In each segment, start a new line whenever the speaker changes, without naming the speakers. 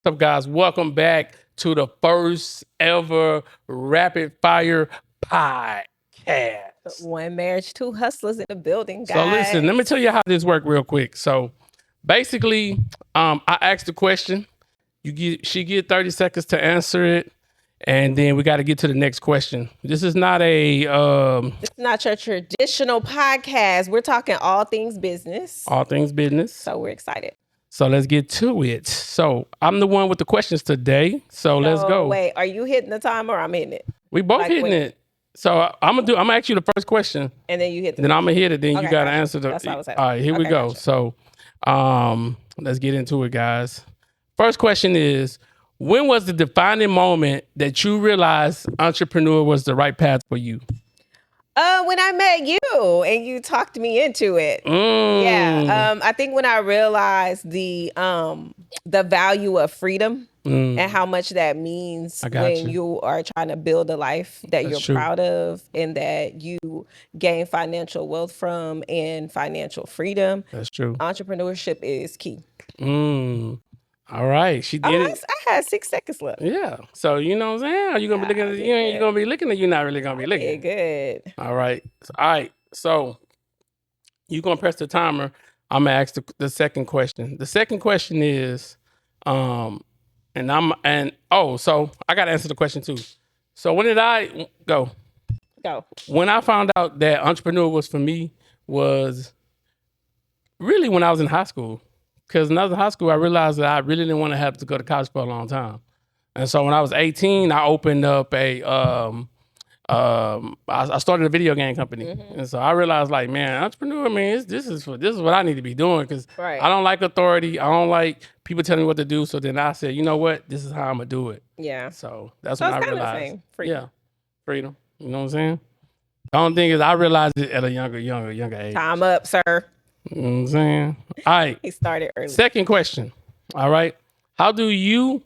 What's up, guys? Welcome back to the first ever Rapid Fire podcast.
One marriage, two hustlers in the building, guys.
So listen, let me tell you how this worked real quick. So basically, I asked the question. She get 30 seconds to answer it, and then we got to get to the next question. This is not
It's not your traditional podcast. We're talking all things business.
all things business.
So we're excited.
So let's get to it. So I'm the one with the questions today. So let's go.
Wait, are you hitting the timer or I'm hitting it?
We both hitting it. So I'm gonna ask you the first question,
and then you hit.
Then I'm gonna hit it. Then you gotta answer the.
That's what I was
all right, here we go.
Gotcha.
So, let's get into it, guys. First question is: when was the defining moment that you realized entrepreneur was the right path for you?
When I met you and you talked me into it. Yeah. I think when I realized the value of freedom and how much that means when you are trying to build a life that you're proud of and that you gain financial wealth from and financial freedom.
That's true.
Entrepreneurship is key.
All right, she did it.
I had 6 seconds left.
Yeah. So you know what I'm saying? Are you gonna be looking at you? Ain't gonna be looking, or you're not really gonna be looking?
Yeah, good.
All right. So you gonna press the timer. I'm gonna ask the second question. The second question is, so I gotta answer the question too. So when did I go? When I found out that entrepreneur was for me was really when I was in high school. Because when I was in high school, I realized that I really didn't want to have to go to college for a long time. And so when I was 18, I opened up I started a video game company. And so I realized, like, man, entrepreneur, man, this is what I need to be doing, because I don't like authority. I don't like people telling me what to do. So then I said, you know what? This is how I'm going to do it.
Yeah.
So that's when I realized.
Freedom.
Yeah. Freedom. You know what I'm saying? The only thing is I realized it at a younger age.
Time up, sir.
You know what I'm saying? All right.
He started early.
Second question. All right. How do you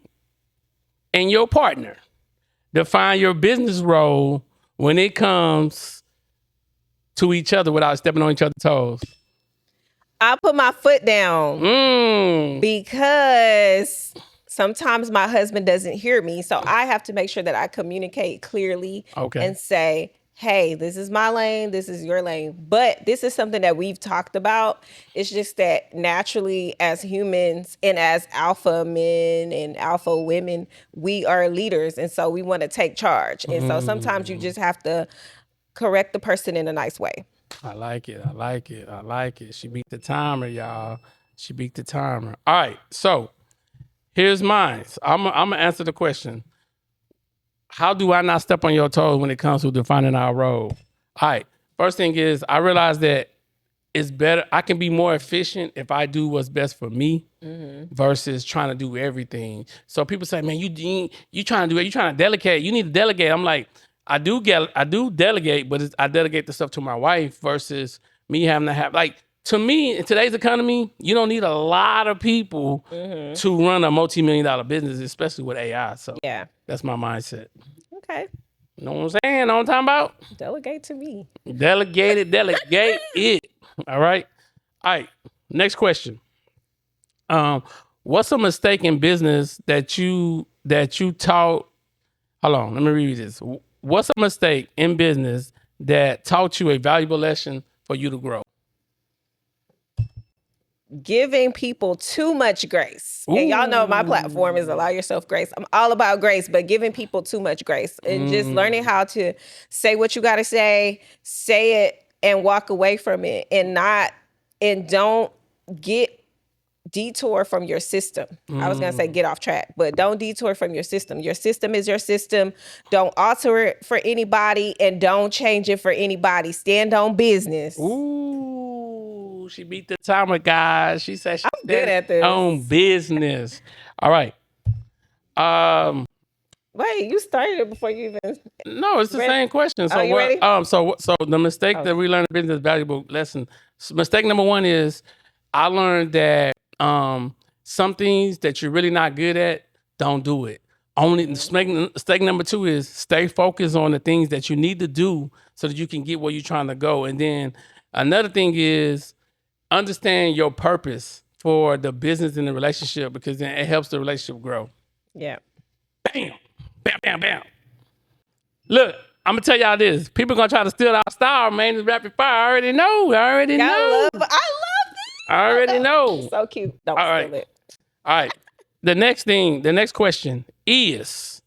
and your partner define your business role when it comes to each other without stepping on each other's toes?
I put my foot down because sometimes my husband doesn't hear me. So I have to make sure that I communicate clearly and say, hey, this is my lane, this is your lane. But this is something that we've talked about. It's just that naturally as humans and as alpha men and alpha women, we are leaders. And so we want to take charge. And so sometimes you just have to correct the person in a nice way.
I like it. She beat the timer, y'all. She beat the timer. All right, so here's mine. I'm going to answer the question. How do I not step on your toes when it comes to defining our role? All right. First thing is I realized that it's better. I can be more efficient if I do what's best for me versus trying to do everything. So people say, man, you trying to do it. You trying to delegate. You need to delegate. I'm like, I do delegate, but I delegate the stuff to my wife versus me having to have, like, to me, in today's economy, you don't need a lot of people to run a multi-million-dollar business, especially with AI. So yeah, that's my mindset.
Okay.
You know what I'm saying? Know what I'm talking about?
Delegate to me.
Delegate it. All right. Next question. What's a mistake in business that you taught? Hold on, let me read this. What's a mistake in business that taught you a valuable lesson for you to grow?
Giving people too much grace. And y'all know my platform is allow yourself grace. I'm all about grace, but giving people too much grace and just learning how to say what you got to say it and walk away from it and don't get detour from your system. I was going to say get off track, but don't detour from your system. Your system is your system. Don't alter it for anybody and don't change it for anybody. Stand on business.
She beat the timer, guys. She said
I'm good at this.
On business. All right.
Wait, you started it before you even.
No, it's the same question. So
you ready?
So the mistake that we learned in business, valuable lesson. Mistake number one is I learned that some things that you're really not good at, don't do it. Mistake number two is stay focused on the things that you need to do so that you can get where you're trying to go. And then another thing is understand your purpose for the business and the relationship, because then it helps the relationship grow.
Yeah.
Bam, bam, bam, bam. Look, I'm gonna tell y'all this. People gonna try to steal our style, man. This rapid fire. I already know.
I love it.
I already know.
So cute. Don't steal it.
All right. The next question is,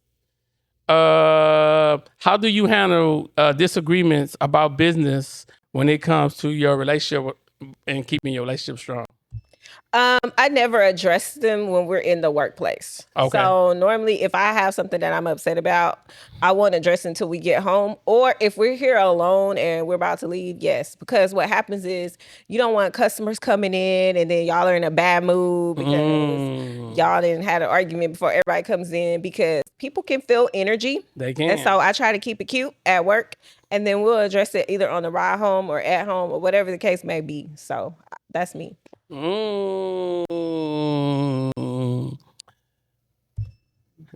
how do you handle disagreements about business when it comes to your relationship and keeping your relationship strong?
I never address them when we're in the workplace.
Okay.
So normally if I have something that I'm upset about, I won't address it until we get home. Or if we're here alone and we're about to leave, yes. Because what happens is you don't want customers coming in and then y'all are in a bad mood because y'all didn't have an argument before everybody comes in, because people can feel energy.
They can.
And so I try to keep it cute at work, and then we'll address it either on the ride home or at home or whatever the case may be. So that's me.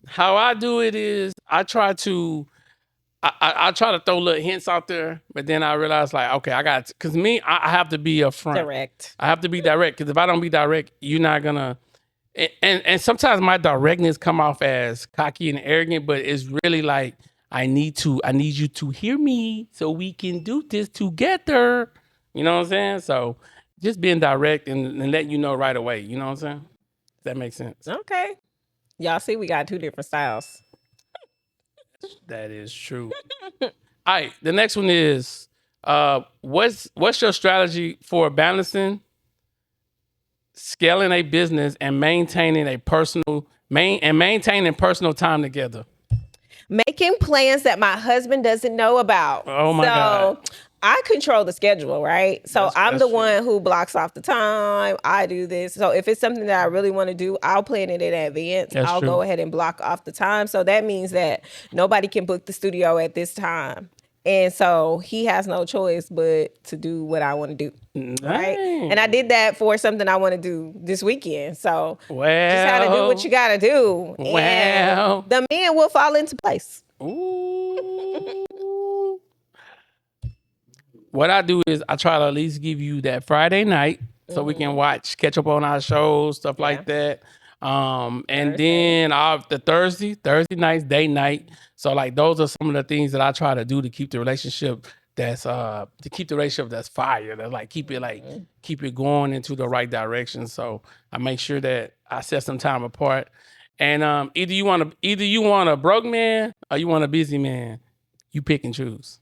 How I do it is I try to throw little hints out there, but then I realize, like, okay, because I have to be upfront.
Direct.
I have to be direct, because if I don't be direct, you're not gonna. And sometimes my directness come off as cocky and arrogant, but it's really like I need you to hear me so we can do this together. You know what I'm saying? So just being direct and letting you know right away. You know what I'm saying? Does that make sense?
Okay. Y'all see, we got two different styles.
That is true. All right. The next one is, what's your strategy for balancing scaling a business and maintaining personal time together?
Making plans that my husband doesn't know about.
Oh my God.
I control the schedule, right? So I'm the one who blocks off the time. I do this. So if it's something that I really want to do, I'll plan it in advance. I'll go ahead and block off the time. So that means that nobody can book the studio at this time. And so he has no choice but to do what I want to do. Right? And I did that for something I want to do this weekend. So just how to do what you got to do. And the men will fall into place.
Ooh. What I do is I try to at least give you that Friday night so we can catch up on our shows, stuff like that. And then the Thursday night's date night. So like those are some of the things that I try to do to keep the relationship that's fire. That's like keep it going into the right direction. So I make sure that I set some time apart. And either you want a broke man or you want a busy man. You pick and choose.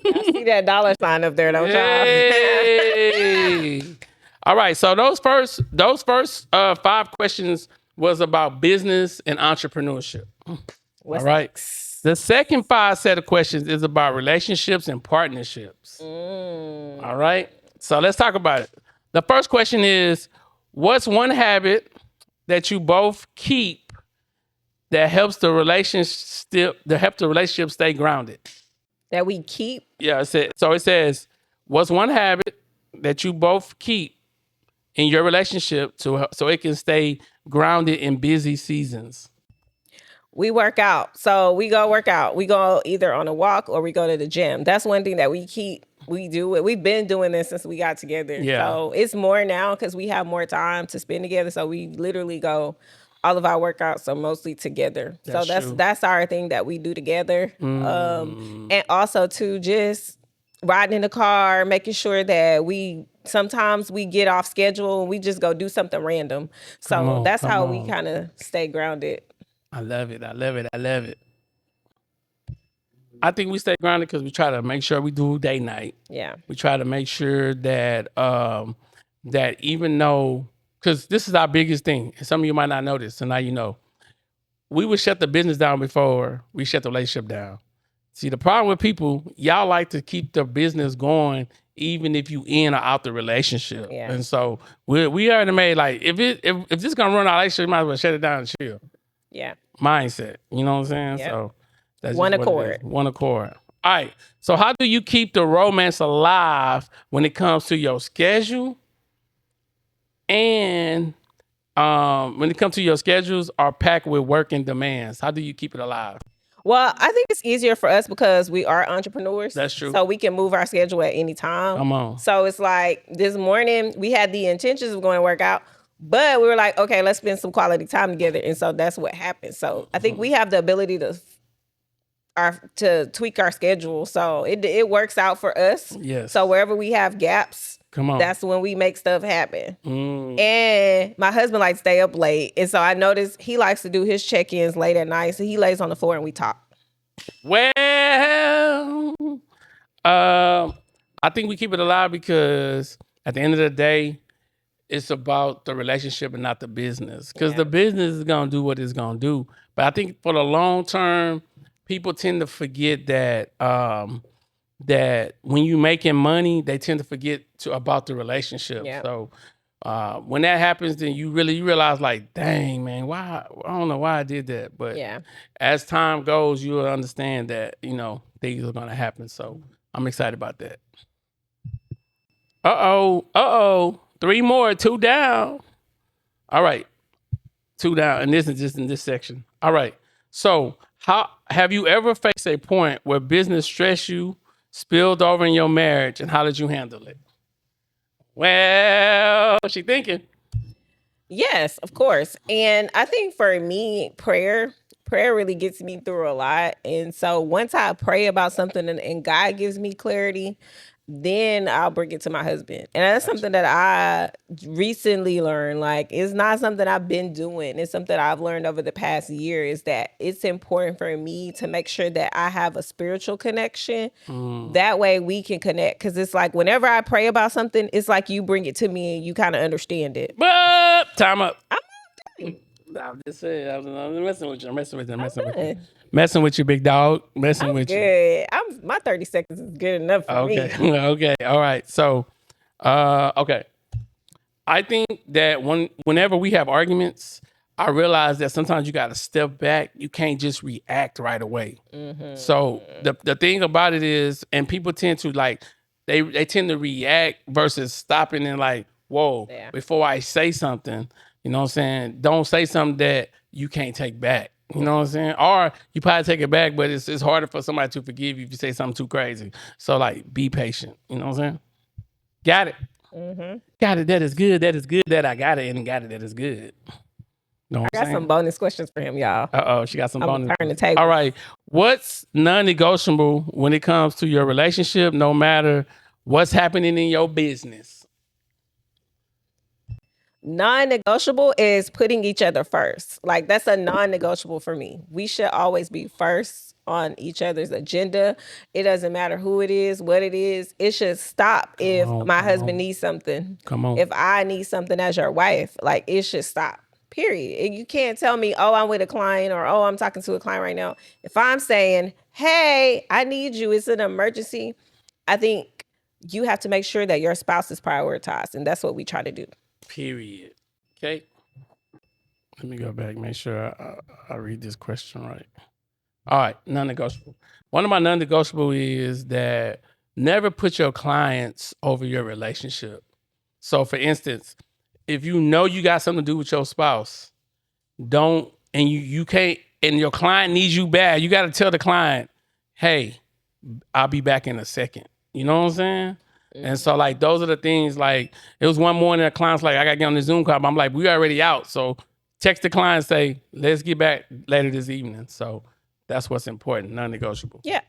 I see that dollar sign up there, don't y'all?
All right. So those first 5 questions was about business and entrepreneurship. All right. Next? The second 5 set of questions is about relationships and partnerships. All right. So let's talk about it. The first question is, what's one habit that you both keep that helps the relationship stay grounded?
That we keep?
Yeah, it says, what's one habit that you both keep in your relationship so it can stay grounded in busy seasons?
We work out. So we go work out. We go either on a walk or we go to the gym. That's one thing that we keep. We do it. We've been doing this since we got together. Yeah. So it's more now because we have more time to spend together. So we literally go, all of our workouts are mostly together. That's our thing that we do together. And also too, just riding in the car, making sure that sometimes we get off schedule and we just go do something random. So that's how we kind of stay grounded.
I love it. I think we stay grounded because we try to make sure we do date night.
Yeah.
We try to make sure that that even though, because this is our biggest thing, and some of you might not know this, so now you know. We would shut the business down before we shut the relationship down. See, the problem with people, y'all like to keep the business going even if you in or out the relationship. Yeah. And so we already made, like, if this is gonna run our relationship, you might as well shut it down and chill.
Yeah.
Mindset. You know what I'm saying? Yep. So that's
one accord.
One accord. All right. So how do you keep the romance alive when it comes to your schedule? And when it comes to your schedules are packed with work and demands, how do you keep it alive?
Well, I think it's easier for us because we are entrepreneurs.
That's true.
So we can move our schedule at any time.
Come on.
So it's like this morning we had the intentions of going to work out, but we were like, okay, let's spend some quality time together. And so that's what happened. So I think we have the ability to tweak our schedule. So it works out for us.
Yes.
So wherever we have gaps,
come on,
that's when we make stuff happen. And my husband likes to stay up late. And so I noticed he likes to do his check-ins late at night. So he lays on the floor and we talk.
Well, I think we keep it alive because at the end of the day, it's about the relationship and not the business. Because the business is going to do what it's going to do. But I think for the long term, people tend to forget that that when you're making money, they tend to forget about the relationship. Yeah. So when that happens, then you realize like, dang, man, why? I don't know why I did that. But as time goes, you'll understand that, things are going to happen. So I'm excited about that. Uh-oh. 3 more, 2 down. All right. 2 down. And this is just in this section. All right. So how have you ever faced a point where business stressed you, spilled over in your marriage, and how did you handle it? Well, she thinking.
Yes, of course. And I think for me, prayer really gets me through a lot. And so once I pray about something and God gives me clarity, then I'll bring it to my husband. And that's something that I recently learned. Like, it's not something I've been doing. It's something I've learned over the past year, is that it's important for me to make sure that I have a spiritual connection. That way we can connect. Because it's like whenever I pray about something, it's like you bring it to me and you kind of understand it.
But time up. I'm just saying, I'm messing with you. Messing with you, big dog. Messing with
you. My 30 seconds is good enough for me.
Okay. All right. So, okay. I think that whenever we have arguments, I realize that sometimes you got to step back. You can't just react right away. So the thing about it is, and people tend to they tend to react versus stopping and like, whoa, before I say something. You know what I'm saying? Don't say something that you can't take back. You know what I'm saying? Or you probably take it back, but it's harder for somebody to forgive you if you say something too crazy. So be patient. You know what I'm saying? Got it. Got it. That is good. That is good. That I got it and got it. That is good.
You know I got some bonus questions for him, y'all.
Uh-oh, she got some bonus.
Turn the table.
All right. What's non-negotiable when it comes to your relationship, no matter what's happening in your business?
Non-negotiable is putting each other first. Like, that's a non-negotiable for me. We should always be first on each other's agenda. It doesn't matter who it is, what it is. It should stop if my husband needs something.
Come on.
If I need something as your wife, like, it should stop. Period. You can't tell me, oh, I'm with a client, or oh, I'm talking to a client right now. If I'm saying, hey, I need you, it's an emergency, I think you have to make sure that your spouse is prioritized. And that's what we try to do.
Period. Okay. Let me go back, make sure I read this question right. All right, non-negotiable. One of my non-negotiable is that never put your clients over your relationship. So for instance, if you know you got something to do with your spouse, and you can't, and your client needs you bad, you got to tell the client, hey, I'll be back in a second. You know what I'm saying? And so those are the things. It was one morning, a client's like, I got to get on the Zoom call. But I'm like, we already out. So text the client and say, let's get back later this evening. So that's what's important, non-negotiable.
Yeah.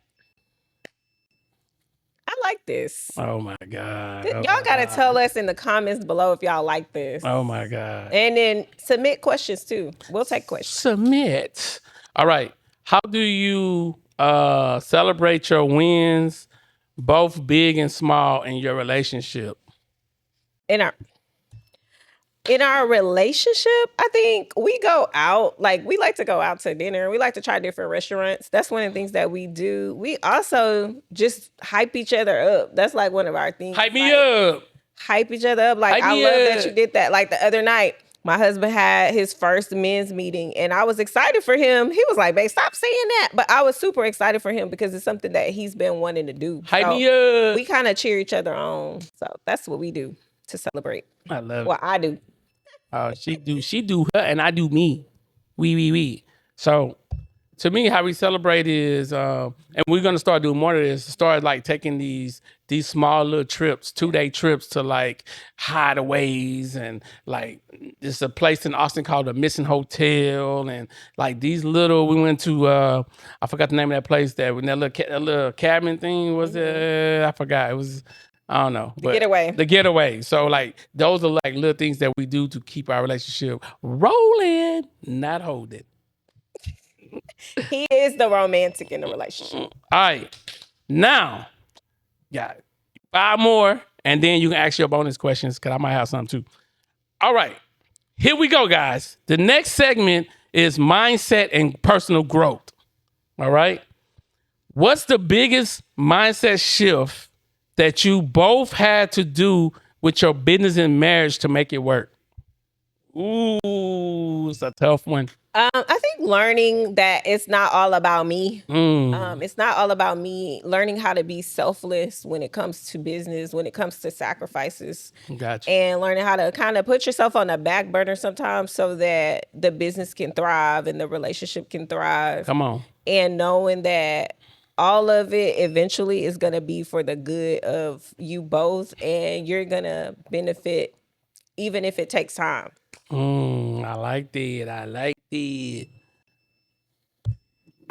I like this.
Oh my God.
Y'all got to tell us in the comments below if y'all like this.
Oh my God.
And then submit questions too. We'll take questions.
Submit. All right. How do you celebrate your wins, both big and small, in your relationship?
In our relationship, I think we go out. We like to go out to dinner. We like to try different restaurants. That's one of the things that we do. We also just hype each other up. That's one of our things.
Hype me up.
Hype each other up. I love that you did that. The other night, my husband had his first men's meeting, and I was excited for him. He was like, babe, stop saying that. But I was super excited for him because it's something that he's been wanting to do.
Hype me up.
We kind of cheer each other on. So that's what we do to celebrate.
I love it.
Well, I do.
She do her and I do me. We. So to me, how we celebrate is, and we're gonna start doing more of this. Start like taking these small little trips, 2-day trips to like hideaways, and like there's a place in Austin called the Missing Hotel, and like these little. We went to I forgot the name of that place that when that little cabin thing was I forgot it was. I don't know.
The getaway.
The getaway. So like those are like little things that we do to keep our relationship rolling, not holding.
He is the romantic in the relationship.
All right. Now, got 5 more, and then you can ask your bonus questions because I might have some too. All right. Here we go, guys. The next segment is mindset and personal growth. All right. What's the biggest mindset shift that you both had to do with your business and marriage to make it work? Ooh, it's a tough one.
I think learning that it's not all about me. It's not all about me. Learning how to be selfless when it comes to business, when it comes to sacrifices.
Gotcha.
And learning how to kind of put yourself on the back burner sometimes so that the business can thrive and the relationship can thrive.
Come on.
And knowing that all of it eventually is going to be for the good of you both, and you're going to benefit even if it takes time.
I like that.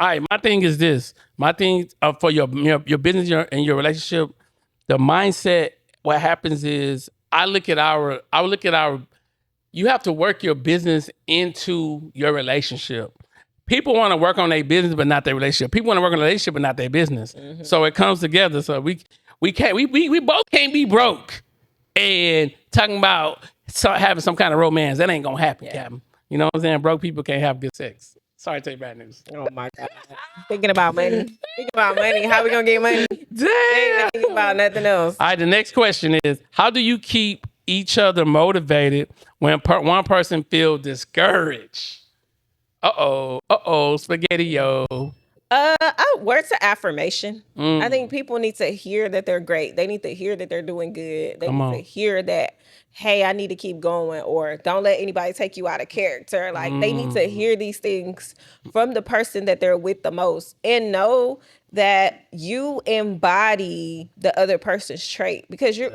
All right, my thing is this. My thing for your business and your relationship, the mindset. What happens is I look at our. You have to work your business into your relationship. People want to work on their business, but not their relationship. People want to work on a relationship, but not their business. So it comes together. So we both can't be broke and talking about having some kind of romance. That ain't gonna happen, Captain. You know what I'm saying? Broke people can't have good sex. Sorry to tell you bad news.
Oh my God. Thinking about money. How we gonna get money?
Damn.
Thinking about nothing else.
All right, the next question is, how do you keep each other motivated when one person feels discouraged? Spaghetti-o.
Words of affirmation. I think people need to hear that they're great. They need to hear that they're doing good. They need to hear that, hey, I need to keep going, or don't let anybody take you out of character. Like they need to hear these things from the person that they're with the most, and know that you embody the other person's trait because you're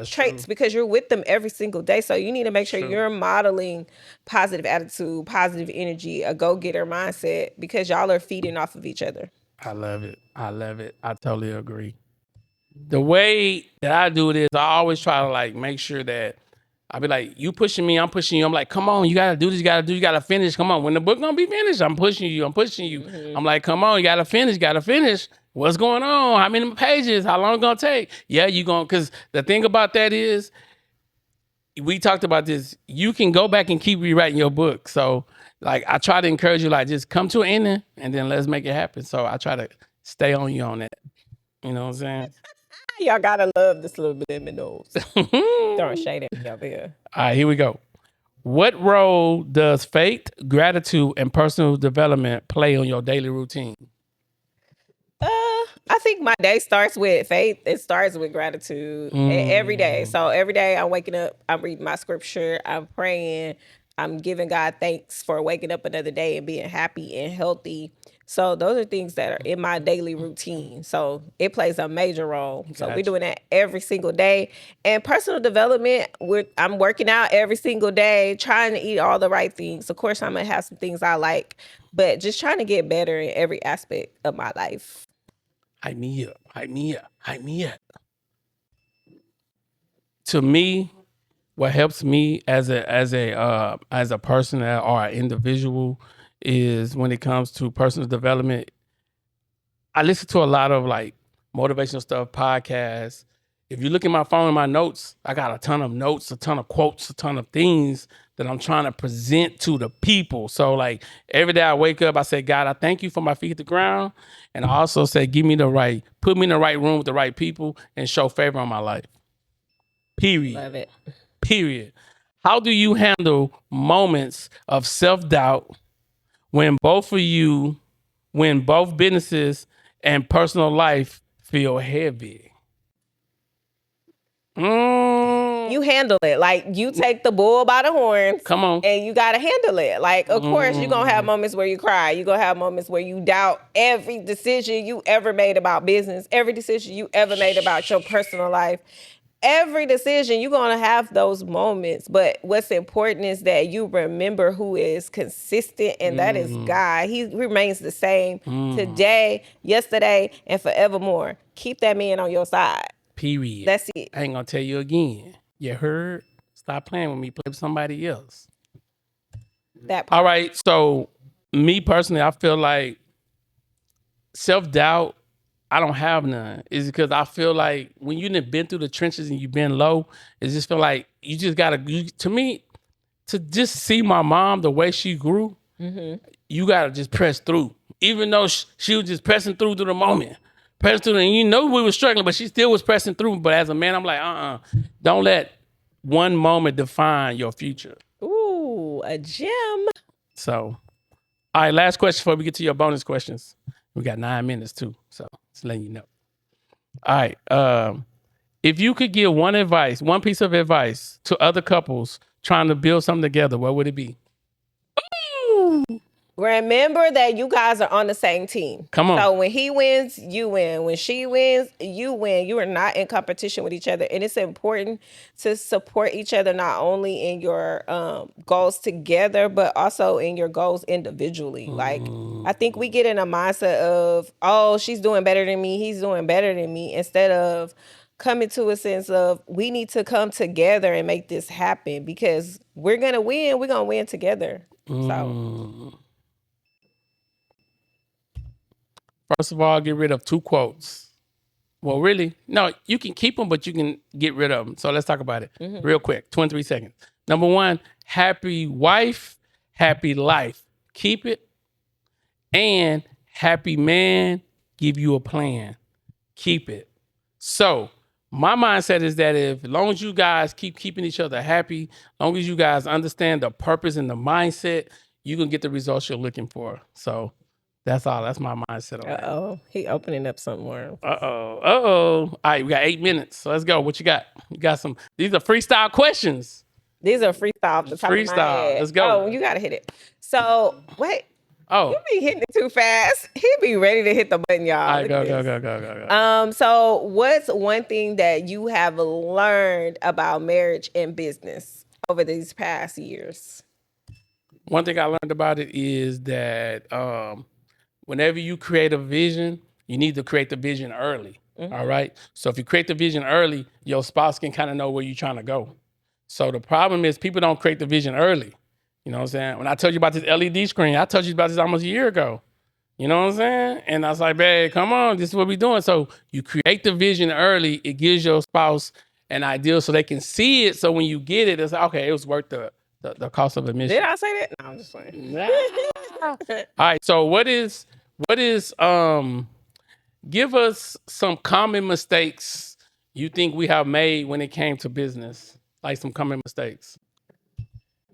with them every single day. So you need to make sure you're modeling positive attitude, positive energy, a go-getter mindset, because y'all are feeding off of each other.
I love it. I totally agree. The way that I do it is I always try to like make sure that I be like, you pushing me, I'm pushing you. I'm like, come on, you gotta do this, you gotta finish. Come on, when the book gonna be finished, I'm pushing you. I'm like, come on, you gotta finish. What's going on? How many pages? How long it gonna take? Yeah, you gonna, cause the thing about that is, we talked about this, you can go back and keep rewriting your book. So like I try to encourage you, like just come to an ending and then let's make it happen. So I try to stay on you on that. You know what I'm saying?
Y'all gotta love this little bit of nose. Throwing shade at me over here.
All right, here we go. What role does faith, gratitude, and personal development play on your daily routine?
I think my day starts with faith. It starts with gratitude every day. So every day I'm waking up, I'm reading my scripture, I'm praying, I'm giving God thanks for waking up another day and being happy and healthy. So those are things that are in my daily routine. So it plays a major role. So we're doing that every single day. And personal development, I'm working out every single day, trying to eat all the right things. Of course, I'm going to have some things I like, but just trying to get better in every aspect of my life.
Hype me up. To me, what helps me as a person or an individual is when it comes to personal development. I listen to a lot of like motivational stuff, podcasts. If you look at my phone and my notes, I got a ton of notes, a ton of quotes, a ton of things that I'm trying to present to the people. So like every day I wake up, I say, God, I thank you for my feet to the ground. And I also say, put me in the right room with the right people and show favor on my life. Period.
Love it.
Period. How do you handle moments of self-doubt when both businesses and personal life feel heavy?
You handle it. Like, you take the bull by the horns.
Come on.
And you got to handle it. Like, of course, you're going to have moments where you cry. You're going to have moments where you doubt every decision you ever made about business, every decision you ever made about your personal life. Every decision, you're going to have those moments. But what's important is that you remember who is consistent, and that is God. He remains the same today, yesterday, and forevermore. Keep that man on your side.
Period.
That's it.
I ain't going to tell you again. You heard? Stop playing with me. Play with somebody else.
That part.
All right. So, me personally, I feel like self-doubt, I don't have none. It's because I feel like when you've been through the trenches and you've been low, it just feel like you just gotta. To me, to just see my mom the way she grew, you gotta just press through. Even though she was just pressing through the moment, pressing through, and you know we were struggling, but she still was pressing through. But as a man, I'm like, don't let one moment define your future.
Ooh, a gem.
So, all right, last question before we get to your bonus questions. We got 9 minutes too, so just letting you know. All right, if you could give one piece of advice to other couples trying to build something together, what would it be? Ooh.
Remember that you guys are on the same team.
Come on.
So when he wins, you win. When she wins, you win. You are not in competition with each other. And it's important to support each other, not only in your goals together, but also in your goals individually. Like, I think we get in a mindset of, oh, she's doing better than me, he's doing better than me, instead of coming to a sense of, we need to come together and make this happen, because we're going to win. We're going to win together. So...
First of all, get rid of 2 quotes. Well, really, no, you can keep them, but you can get rid of them. So let's talk about it real quick, 23 seconds. Number 1, happy wife, happy life. Keep it. And happy man, give you a plan. Keep it. So my mindset is that as long as you guys keep keeping each other happy, as long as you guys understand the purpose and the mindset, you can get the results you're looking for. So that's all. That's my mindset on that.
He opening up something more.
All right, we got 8 minutes. So let's go. What you got? You got some. These are freestyle questions.
These are freestyle. Off the top of my head.
Let's go.
Oh, you gotta hit it. So wait.
Oh,
you be hitting it too fast. He be ready to hit the button, y'all.
All right, go.
So what's one thing that you have learned about marriage and business over these past years?
One thing I learned about it is that whenever you create a vision, you need to create the vision early. All right. So if you create the vision early, your spouse can kind of know where you're trying to go. So the problem is people don't create the vision early. You know what I'm saying? When I told you about this LED screen, I told you about this almost a year ago. You know what I'm saying? And I was like, babe, come on, this is what we're doing. So you create the vision early. It gives your spouse an idea so they can see it. So when you get it, it's like, okay, it was worth the cost of admission.
Did I say that? No, I'm just playing.
All right. So what is give us some common mistakes you think we have made when it came to business, like some common mistakes.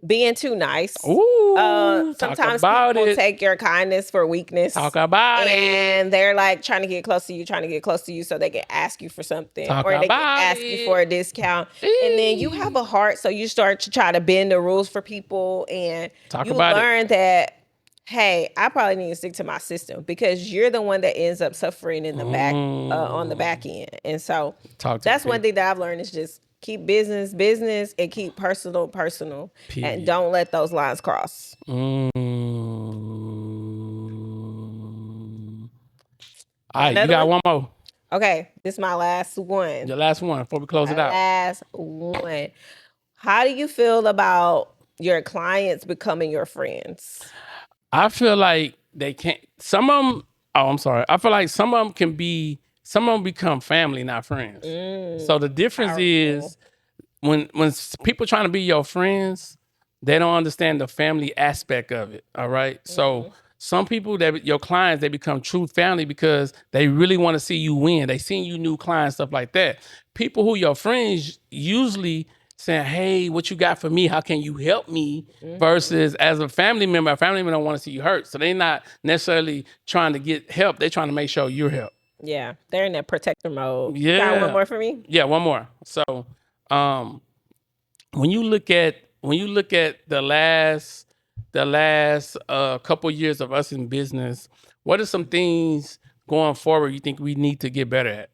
Being too nice.
Ooh,
sometimes people take your kindness for weakness.
Talk about it.
And they're like trying to get close to you so they can ask you for something. Or they can ask you for a discount. And then you have a heart, so you start to try to bend the rules for people. And you learn that, hey, I probably need to stick to my system, because you're the one that ends up suffering in the back on the back end. And so that's one thing that I've learned is just keep business, and keep personal. Period. And don't let those lines cross.
All right, you got one more.
Okay, this is my last one.
Your last one before we close it out.
Last one. How do you feel about your clients becoming your friends?
I feel like they can't. Some of them. Oh, I'm sorry. I feel like some of them become family, not friends. So the difference is when people trying to be your friends, they don't understand the family aspect of it. All right. So some people your clients, they become true family because they really want to see you win. They seen you new clients, stuff like that. People who your friends usually saying, hey, what you got for me? How can you help me? Versus as a family member don't want to see you hurt. So they're not necessarily trying to get help. They're trying to make sure you're helped.
Yeah, they're in that protector mode.
Yeah.
Got one more for me?
Yeah, one more. So when you look at the last couple years of us in business, what are some things going forward you think we need to get better at?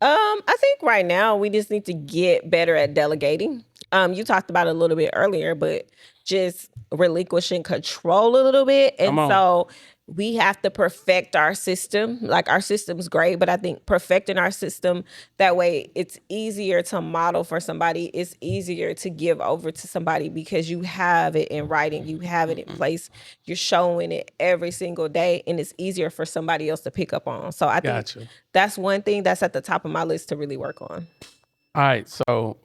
I think right now we just need to get better at delegating. You talked about it a little bit earlier, but just relinquishing control a little bit. And so we have to perfect our system. Like, our system's great, but I think perfecting our system, that way it's easier to model for somebody. It's easier to give over to somebody because you have it in writing. You have it in place. You're showing it every single day, and it's easier for somebody else to pick up on. So I think that's one thing that's at the top of my list to really work on.
All right. So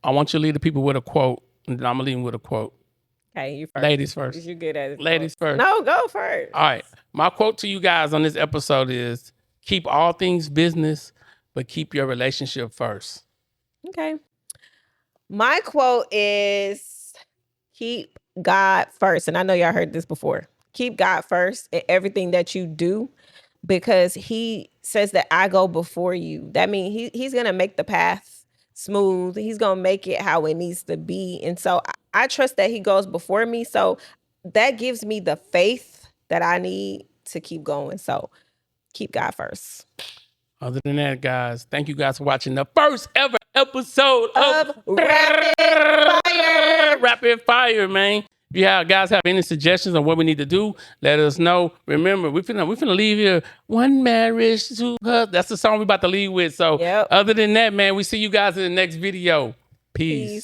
I want you to lead the people with a quote, and then I'm going to lead them with a quote.
Okay, you first.
Ladies first.
You're good at it.
Ladies first.
No, go first.
All right. My quote to you guys on this episode is, keep all things business, but keep your relationship first.
Okay. My quote is, keep God first. And I know y'all heard this before. Keep God first in everything that you do, because he says that I go before you. That means he's going to make the path smooth. He's going to make it how it needs to be. And so I trust that he goes before me. So that gives me the faith that I need to keep going. So keep God first.
Other than that, guys, thank you guys for watching the first ever episode of Rapid Fire, man. If you guys have any suggestions on what we need to do, let us know. Remember, we finna leave here. One marriage, two husbands. That's the song we about to leave with. So other than that, man, we see you guys in the next video. Peace.